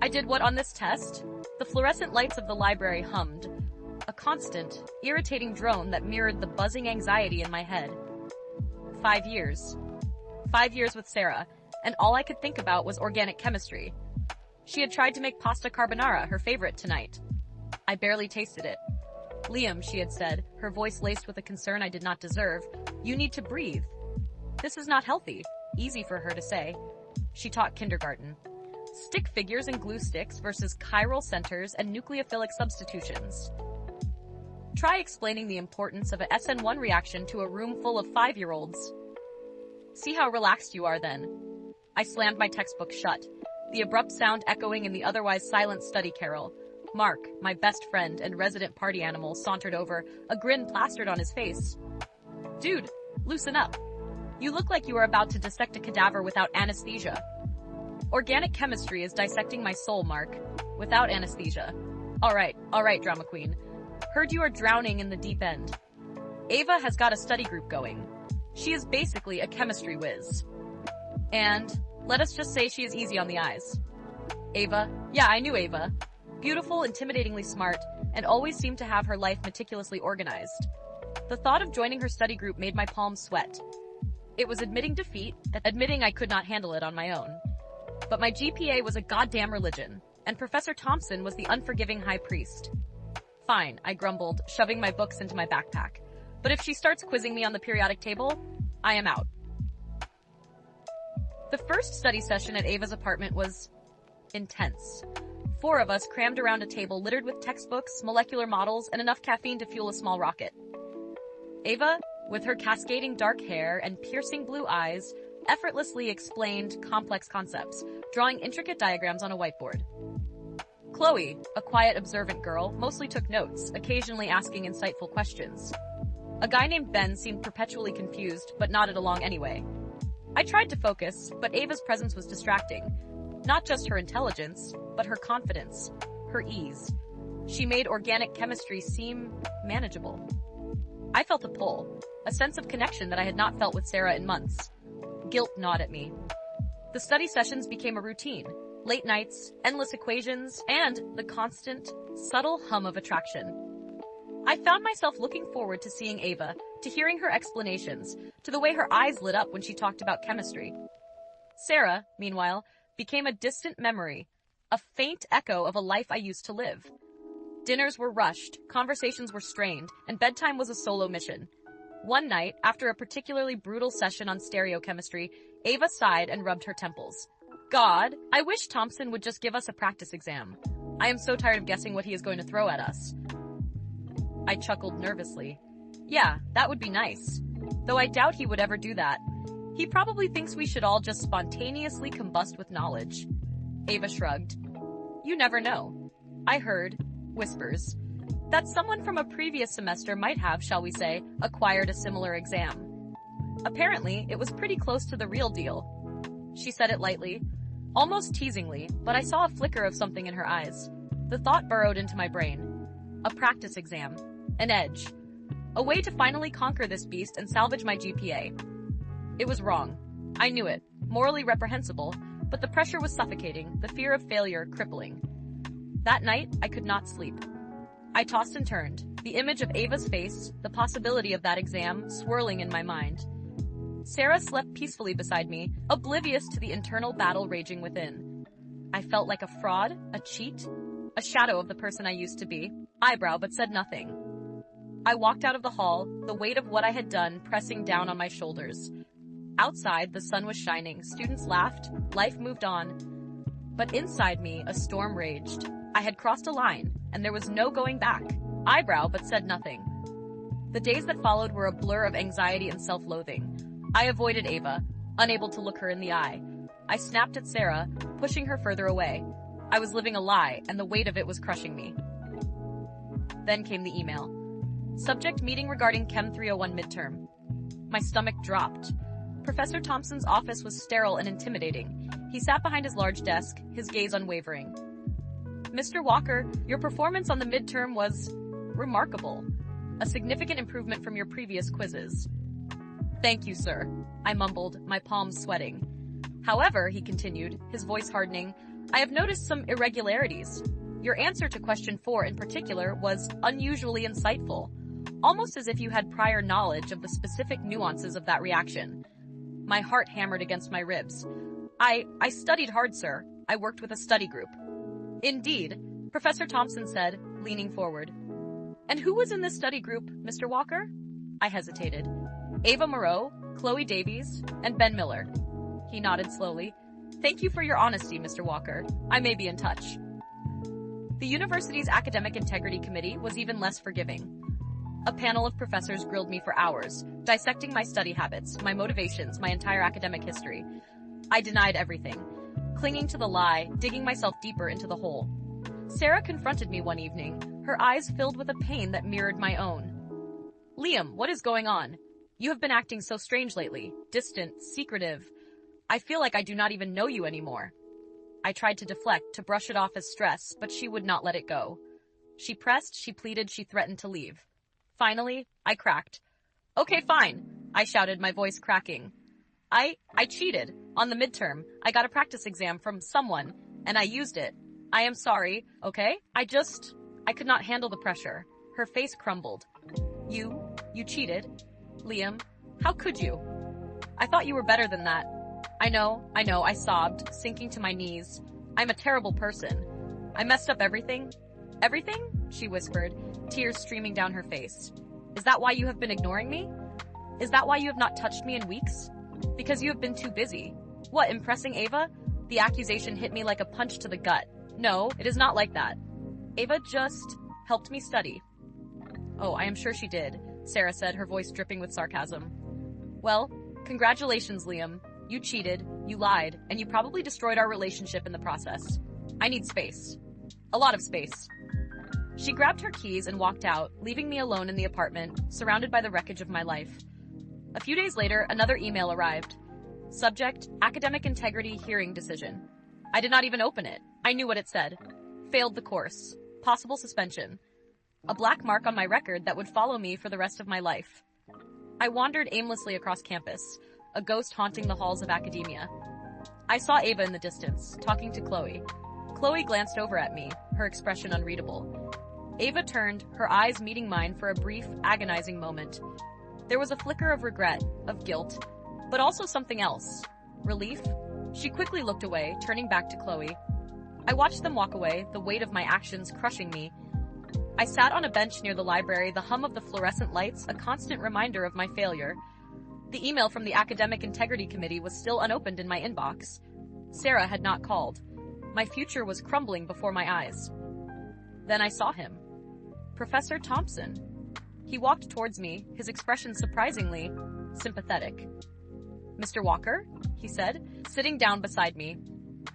I did what on this test? The fluorescent lights of the library hummed, a constant, irritating drone that mirrored the buzzing anxiety in my head. 5 years. 5 years with Sarah, and all I could think about was organic chemistry. She had tried to make pasta carbonara her favorite tonight. I barely tasted it. Liam, she had said, her voice laced with a concern I did not deserve, you need to breathe. This is not healthy. Easy for her to say. She taught kindergarten. Stick figures and glue sticks versus chiral centers and nucleophilic substitutions. Try explaining the importance of a SN1 reaction to a room full of 5-year-olds. See how relaxed you are then. I slammed my textbook shut, the abrupt sound echoing in the otherwise silent study carrel. Mark, my best friend and resident party animal, sauntered over, a grin plastered on his face. Dude, loosen up. You look like you are about to dissect a cadaver without anesthesia. Organic chemistry is dissecting my soul, Mark. Without anesthesia. All right, drama queen. Heard you are drowning in the deep end. Ava has got a study group going. She is basically a chemistry whiz. And, let us just say she is easy on the eyes. Ava? Yeah, I knew Ava. Beautiful, intimidatingly smart, and always seemed to have her life meticulously organized. The thought of joining her study group made my palms sweat. It was admitting defeat, admitting I could not handle it on my own. But my GPA was a goddamn religion, and Professor Thompson was the unforgiving high priest. Fine, I grumbled, shoving my books into my backpack. But if she starts quizzing me on the periodic table, I am out. The first study session at Ava's apartment was intense. 4 of us crammed around a table littered with textbooks, molecular models, and enough caffeine to fuel a small rocket. Ava, with her cascading dark hair and piercing blue eyes, effortlessly explained complex concepts, drawing intricate diagrams on a whiteboard. Chloe, a quiet, observant girl, mostly took notes, occasionally asking insightful questions. A guy named Ben seemed perpetually confused, but nodded along anyway. I tried to focus, but Ava's presence was distracting. Not just her intelligence, but her confidence, her ease. She made organic chemistry seem manageable. I felt a pull, a sense of connection that I had not felt with Sarah in months. Guilt gnawed at me. The study sessions became a routine. Late nights, endless equations, and the constant, subtle hum of attraction. I found myself looking forward to seeing Ava, to hearing her explanations, to the way her eyes lit up when she talked about chemistry. Sarah, meanwhile, became a distant memory, a faint echo of a life I used to live. Dinners were rushed, conversations were strained, and bedtime was a solo mission. One night, after a particularly brutal session on stereochemistry, Ava sighed and rubbed her temples. God, I wish Thompson would just give us a practice exam. I am so tired of guessing what he is going to throw at us. I chuckled nervously. Yeah, that would be nice. Though I doubt he would ever do that. He probably thinks we should all just spontaneously combust with knowledge. Ava shrugged. You never know. I heard, whispers, that someone from a previous semester might have, shall we say, acquired a similar exam. Apparently, it was pretty close to the real deal. She said it lightly, almost teasingly, but I saw a flicker of something in her eyes. The thought burrowed into my brain. A practice exam. An edge. A way to finally conquer this beast and salvage my GPA. It was wrong. I knew it. Morally reprehensible, but the pressure was suffocating, the fear of failure crippling. That night, I could not sleep. I tossed and turned, the image of Ava's face, the possibility of that exam, swirling in my mind. Sarah slept peacefully beside me, oblivious to the internal battle raging within. I felt like a fraud, a cheat, a shadow of the person I used to be, eyebrow but said nothing. I walked out of the hall, the weight of what I had done pressing down on my shoulders. Outside, the sun was shining, students laughed, life moved on. But inside me, a storm raged. I had crossed a line, and there was no going back. Eyebrow but said nothing. The days that followed were a blur of anxiety and self-loathing. I avoided Ava, unable to look her in the eye. I snapped at Sarah, pushing her further away. I was living a lie, and the weight of it was crushing me. Then came the email. Subject meeting regarding Chem 301 midterm. My stomach dropped. Professor Thompson's office was sterile and intimidating. He sat behind his large desk, his gaze unwavering. Mr. Walker, your performance on the midterm was remarkable. A significant improvement from your previous quizzes. Thank you, sir. I mumbled, my palms sweating. However, he continued, his voice hardening, I have noticed some irregularities. Your answer to question 4 in particular was unusually insightful, almost as if you had prior knowledge of the specific nuances of that reaction. My heart hammered against my ribs. I studied hard, sir. I worked with a study group. Indeed, Professor Thompson said, leaning forward. And who was in this study group, Mr. Walker? I hesitated. Ava Moreau, Chloe Davies, and Ben Miller. He nodded slowly. Thank you for your honesty, Mr. Walker. I may be in touch. The university's Academic Integrity Committee was even less forgiving. A panel of professors grilled me for hours, dissecting my study habits, my motivations, my entire academic history. I denied everything, clinging to the lie, digging myself deeper into the hole. Sarah confronted me one evening, her eyes filled with a pain that mirrored my own. Liam, what is going on? You have been acting so strange lately, distant, secretive. I feel like I do not even know you anymore. I tried to deflect, to brush it off as stress, but she would not let it go. She pressed, she pleaded, she threatened to leave. Finally, I cracked. Okay, fine, I shouted, my voice cracking. I cheated. On the midterm, I got a practice exam from someone, and I used it. I am sorry, okay? I could not handle the pressure. Her face crumbled. You cheated? Liam, how could you? I thought you were better than that. I know, I sobbed, sinking to my knees. I'm a terrible person. I messed up everything. Everything? She whispered, tears streaming down her face. Is that why you have been ignoring me? Is that why you have not touched me in weeks? Because you have been too busy. What, impressing Ava? The accusation hit me like a punch to the gut. No, it is not like that. Ava just helped me study. Oh, I am sure she did, Sarah said, her voice dripping with sarcasm. Well, congratulations, Liam. You cheated, you lied, and you probably destroyed our relationship in the process. I need space. A lot of space. She grabbed her keys and walked out, leaving me alone in the apartment, surrounded by the wreckage of my life. A few days later, another email arrived. Subject, Academic Integrity Hearing Decision. I did not even open it. I knew what it said. Failed the course. Possible suspension. A black mark on my record that would follow me for the rest of my life. I wandered aimlessly across campus, a ghost haunting the halls of academia. I saw Ava in the distance, talking to Chloe. Chloe glanced over at me, her expression unreadable. Ava turned, her eyes meeting mine for a brief, agonizing moment. There was a flicker of regret, of guilt, but also something else. Relief? She quickly looked away, turning back to Chloe. I watched them walk away, the weight of my actions crushing me. I sat on a bench near the library, the hum of the fluorescent lights a constant reminder of my failure. The email from the Academic Integrity Committee was still unopened in my inbox. Sarah had not called. My future was crumbling before my eyes. Then I saw him. Professor Thompson. He walked towards me, his expression surprisingly sympathetic. Mr. Walker, he said, sitting down beside me.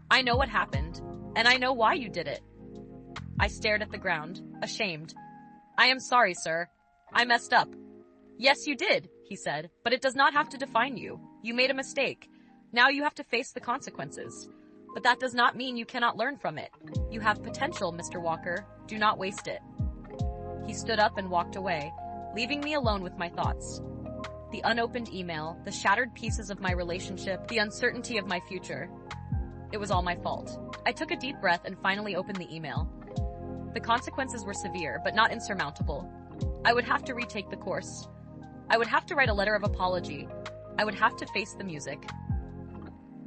I know what happened, and I know why you did it. I stared at the ground, ashamed. I am sorry, sir. I messed up. Yes, you did, he said, but it does not have to define you. You made a mistake. Now you have to face the consequences. But that does not mean you cannot learn from it. You have potential, Mr. Walker. Do not waste it. He stood up and walked away, leaving me alone with my thoughts. The unopened email, the shattered pieces of my relationship, the uncertainty of my future. It was all my fault. I took a deep breath and finally opened the email. The consequences were severe, but not insurmountable. I would have to retake the course. I would have to write a letter of apology. I would have to face the music.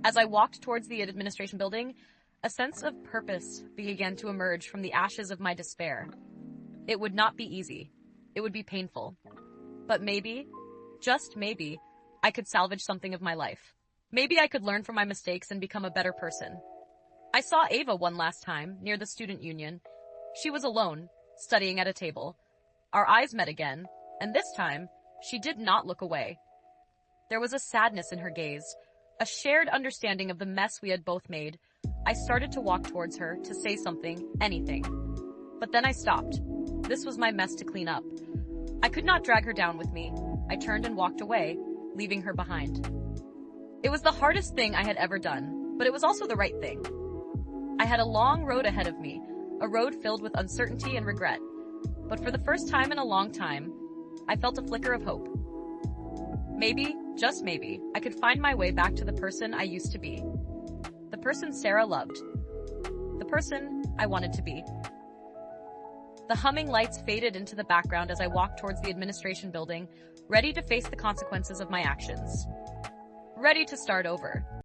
As I walked towards the administration building, a sense of purpose began to emerge from the ashes of my despair. It would not be easy. It would be painful. But maybe, just maybe, I could salvage something of my life. Maybe I could learn from my mistakes and become a better person. I saw Ava one last time, near the student union. She was alone, studying at a table. Our eyes met again, and this time, she did not look away. There was a sadness in her gaze, a shared understanding of the mess we had both made. I started to walk towards her, to say something, anything. But then I stopped. This was my mess to clean up. I could not drag her down with me. I turned and walked away, leaving her behind. It was the hardest thing I had ever done, but it was also the right thing. I had a long road ahead of me, a road filled with uncertainty and regret. But for the first time in a long time, I felt a flicker of hope. Maybe, just maybe, I could find my way back to the person I used to be. The person Sarah loved. the person I wanted to be. The humming lights faded into the background as I walked towards the administration building, ready to face the consequences of my actions. Ready to start over.